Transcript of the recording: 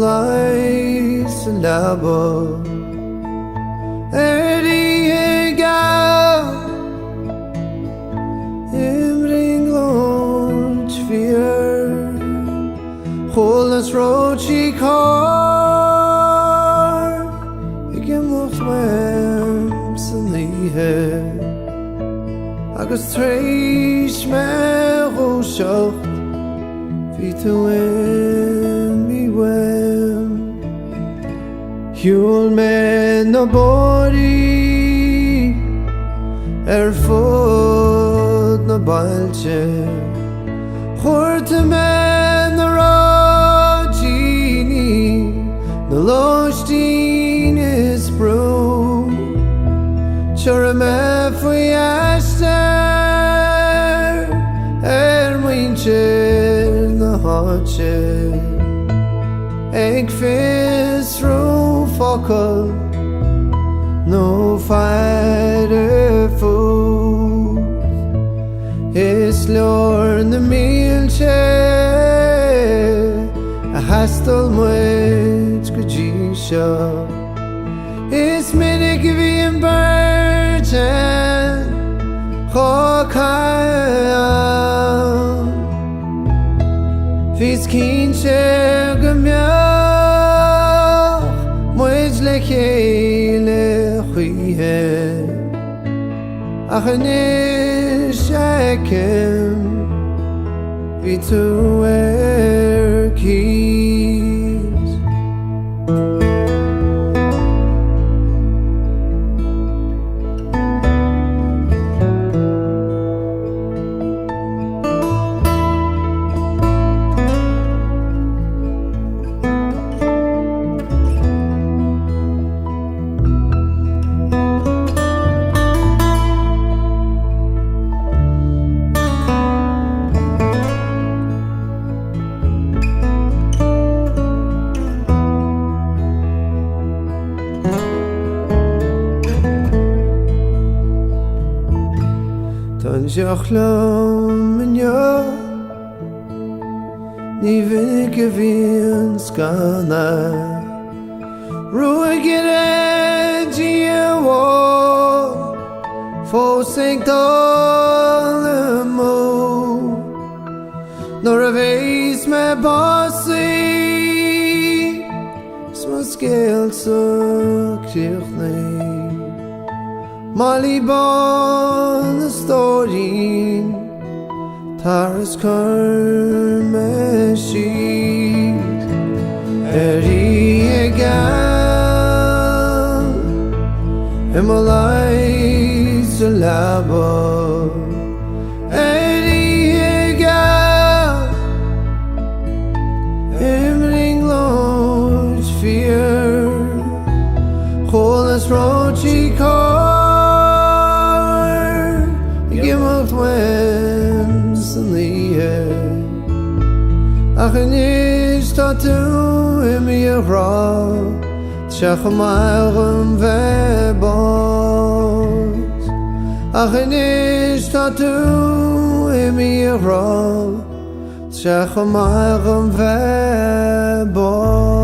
lies a labo Oíche Gheal Imring lunch fear Cholas rochi car Again mocht wems and lihe Agus treis me roshocht Vita wem mi wem Hjul me na body fod na bailge Chorte me na rajini Na loshtin is bro Chora me fwy ashter Mwynche na hache Eg fis ro focal No fighter food Is lorn the mealche A hastel much gajisha Is minnig vi en burden Chokayam Fis kinche gemjach Much lechele chuihe Ach nish ekem Vitu keys Jachlam in ya Ni vinnig vien skana Ruigere Gio Fo sink dolemo Nor a veis me bossi Sma scale so kirchne Molly bon the story Taras karmeshit Oíche Gheal Emolais a labo Oíche Gheal Imring lunch fear Cholas rochi car Wems and lihe Ach nish tatu imi ra Tchachamayram vebos Ach nish tatu imi ra Tchachamayram vebos